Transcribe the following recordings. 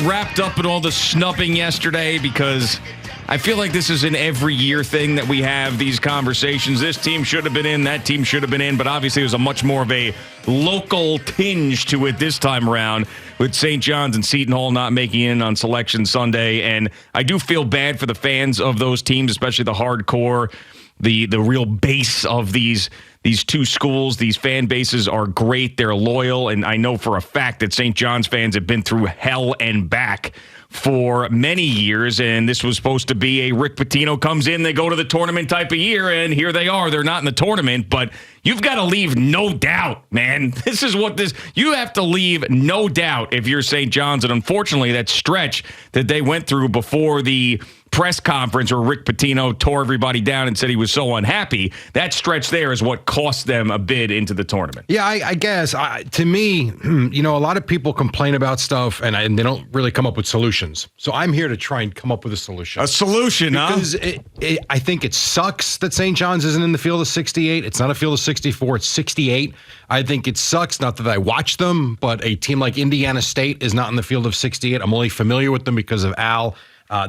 wrapped up in all the snubbing yesterday? Because I feel like this is an every year thing that we have these conversations. This team should have been in, that team should have been in, but obviously there's a much more of a local tinge to it this time around with St. John's and Seton Hall not making it in on Selection Sunday. And I do feel bad for the fans of those teams, especially the hardcore, the real base of these two schools. These fan bases are great. They're loyal. And I know for a fact that St. John's fans have been through hell and back for many years, and this was supposed to be a Rick Pitino comes in, they go to the tournament type of year, and here they are. They're not in the tournament, but you've got to leave no doubt, man. This is what you have to leave no doubt if you're St. John's, and unfortunately that stretch that they went through before the press conference where Rick Pitino tore everybody down and said he was so unhappy, that stretch there is what cost them a bid into the tournament. Yeah, I guess. To me, a lot of people complain about stuff and they don't really come up with solutions. So I'm here to try and come up with a solution. A solution, because I think it sucks that St. John's isn't in the field of 68. It's not a field of 64. It's 68. I think it sucks, not that I watch them, but a team like Indiana State is not in the field of 68. I'm only familiar with them because of Al.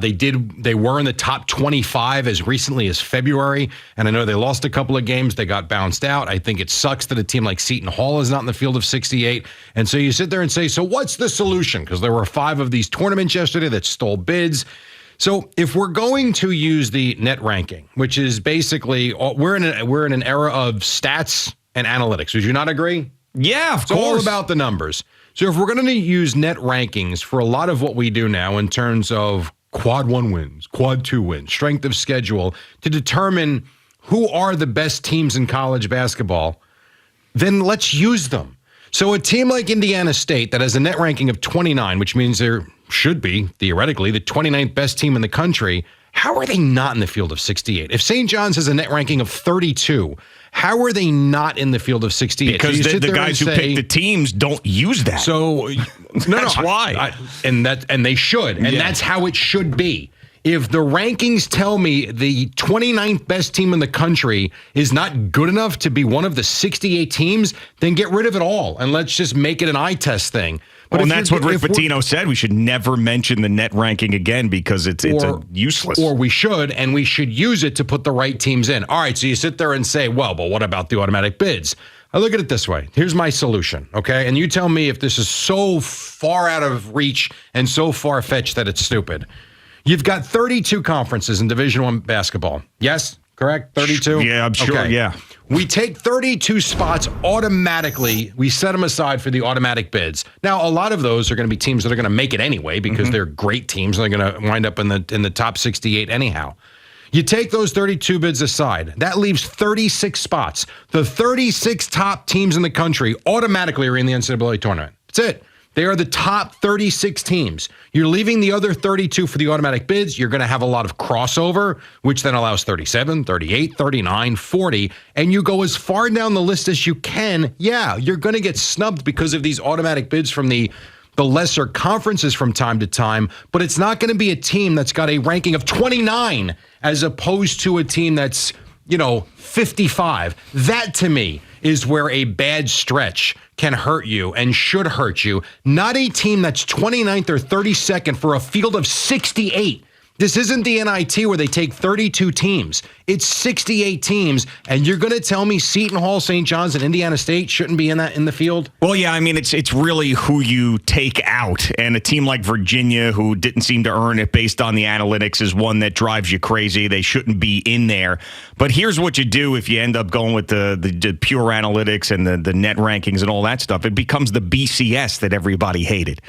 They were in the top 25 as recently as February, and I know they lost a couple of games. They got bounced out. I think it sucks that a team like Seton Hall is not in the field of 68. And so you sit there and say, so what's the solution? Because there were 5 of these tournaments yesterday that stole bids. So if we're going to use the net ranking, which is basically we're in an era of stats and analytics. Would you not agree? Yeah, of course. It's all about the numbers. So if we're going to use net rankings for a lot of what we do now in terms of quad 1 wins, quad 2 wins, strength of schedule, to determine who are the best teams in college basketball, then let's use them. So a team like Indiana State that has a net ranking of 29, which means there should be, theoretically, the 29th best team in the country, how are they not in the field of 68? If St. John's has a net ranking of 32, how are they not in the field of 68? Because so the guys who pick the teams don't use that. So that's why. And they should. And that's how it should be. If the rankings tell me the 29th best team in the country is not good enough to be one of the 68 teams, then get rid of it all and let's just make it an eye test thing. But and that's what Rick Pitino said. We should never mention the net ranking again because it's useless. Or we should, and we should use it to put the right teams in. All right, so you sit there and say, well, but what about the automatic bids? I look at it this way. Here's my solution, okay? And you tell me if this is so far out of reach and so far-fetched that it's stupid. You've got 32 conferences in Division I basketball. Yes? Correct? 32? Yeah, I'm sure, okay. Yeah. We take 32 spots automatically. We set them aside for the automatic bids. Now, a lot of those are going to be teams that are going to make it anyway because they're great teams and they're going to wind up in the top 68 anyhow. You take those 32 bids aside. That leaves 36 spots. The 36 top teams in the country automatically are in the NCAA tournament. That's it. They are the top 36 teams. You're leaving the other 32 for the automatic bids. You're going to have a lot of crossover, which then allows 37, 38, 39, 40. And you go as far down the list as you can. Yeah, you're going to get snubbed because of these automatic bids from the lesser conferences from time to time. But it's not going to be a team that's got a ranking of 29 as opposed to a team that's, 55. That, to me, is where a bad stretch can hurt you and should hurt you. Not a team that's 29th or 32nd for a field of 68. This isn't the NIT where they take 32 teams. It's 68 teams, and you're going to tell me Seton Hall, St. John's, and Indiana State shouldn't be in the field? Well, yeah, I mean, it's really who you take out, and a team like Virginia, who didn't seem to earn it based on the analytics, is one that drives you crazy. They shouldn't be in there. But here's what you do if you end up going with the pure analytics and the net rankings and all that stuff. It becomes the BCS that everybody hated,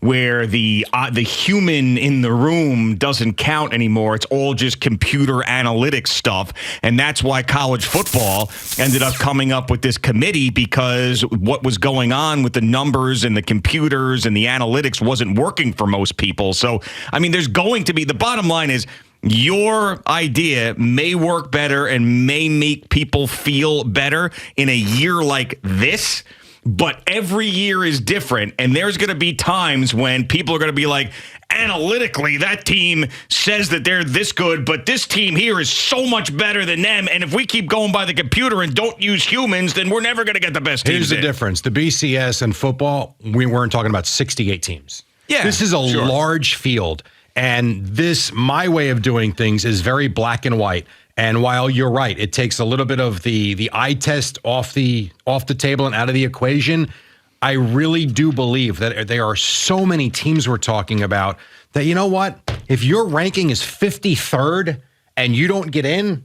where the human in the room doesn't count anymore. It's all just computer analytics stuff. And that's why college football ended up coming up with this committee, because what was going on with the numbers and the computers and the analytics wasn't working for most people. So, I mean, there's going to be, the bottom line is, your idea may work better and may make people feel better in a year like this, but every year is different, and there's going to be times when people are going to be like, analytically, that team says that they're this good, but this team here is so much better than them, and if we keep going by the computer and don't use humans, then we're never going to get the best teams. Here's the difference. The BCS and football, we weren't talking about 68 teams. This is a large field. And my way of doing things is very black and white. And while you're right, it takes a little bit of the eye test off the table and out of the equation. I really do believe that there are so many teams we're talking about that, you know what? If your ranking is 53rd and you don't get in,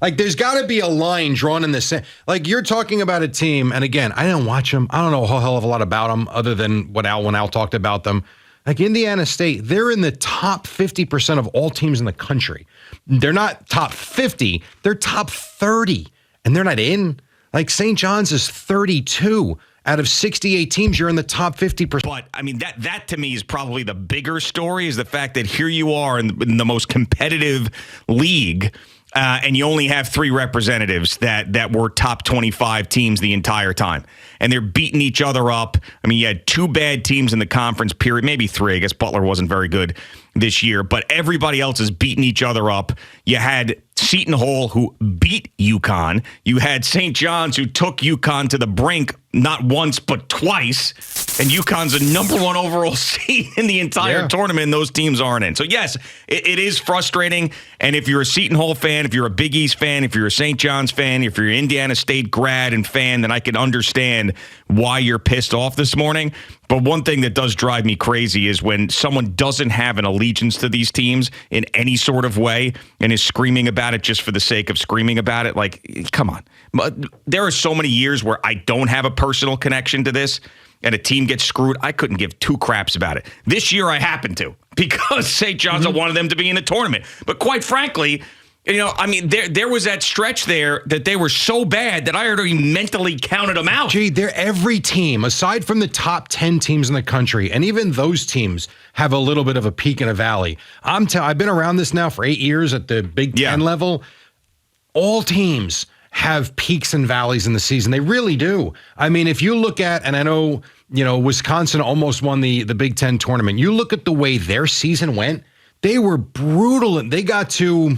like there's got to be a line drawn in the sand. Like you're talking about a team, and again, I didn't watch them. I don't know a whole hell of a lot about them other than when Al talked about them. Like Indiana State, they're in the top 50% of all teams in the country. They're not top 50, they're top 30, and they're not in. Like St. John's is 32. Out of 68 teams, you're in the top 50%. But, I mean, that to me is probably the bigger story, is the fact that here you are in the most competitive league, and you only have 3 representatives that were top 25 teams the entire time. And they're beating each other up. I mean, you had 2 bad teams in the conference period, maybe 3. I guess Butler wasn't very good this year, but everybody else is beating each other up. You had Seton Hall, who beat UConn. You had St. John's, who took UConn to the brink not once, but twice. And UConn's a number 1 overall seed in the entire tournament, and those teams aren't in. So, yes, it is frustrating. And if you're a Seton Hall fan, if you're a Big East fan, if you're a St. John's fan, if you're an Indiana State grad and fan, then I can understand why you're pissed off this morning. But one thing that does drive me crazy is when someone doesn't have an allegiance to these teams in any sort of way and is screaming about it just for the sake of screaming about it. Like, come on. There are so many years where I don't have a personal connection to this, and a team gets screwed. I couldn't give 2 craps about it. This year I happen to, because St. John's wanted them to be in the tournament. But quite frankly, you know, I mean, there was that stretch there that they were so bad that I already mentally counted them out. Gee, they're every team, aside from the top 10 teams in the country, and even those teams have a little bit of a peak and a valley. I've been around this now for 8 years at the Big Ten level. All teams have peaks and valleys in the season. They really do. I mean, if you look at, and I know, you know, Wisconsin almost won the Big Ten tournament. You look at the way their season went, they were brutal, and they got to,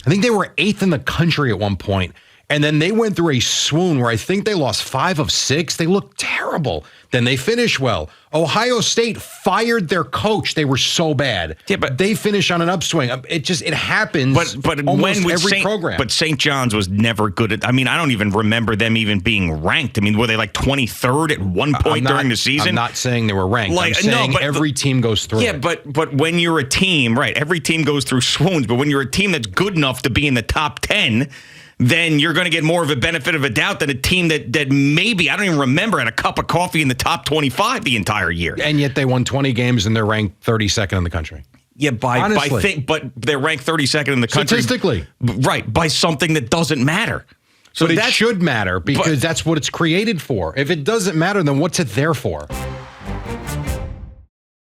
I think they were 8th in the country at one point. And then they went through a swoon where I think they lost 5 of 6. They looked terrible. Then they finished well. Ohio State fired their coach. They were so bad. Yeah, but they finished on an upswing. It happens. But almost every program. But St. John's was never good at. I mean, I don't even remember them even being ranked. I mean, were they like 23rd at one point during the season? I'm not saying they were ranked. I'm saying every team goes through. Yeah, but when you're a team, right? Every team goes through swoons. But when you're a team that's good enough to be in the top 10. Then you're going to get more of a benefit of a doubt than a team that maybe, I don't even remember, had a cup of coffee in the top 25 the entire year. And yet they won 20 games and they're ranked 32nd in the country. Yeah, but they're ranked 32nd in the country. Statistically. Right, by something that doesn't matter. So but it should matter because that's what it's created for. If it doesn't matter, then what's it there for?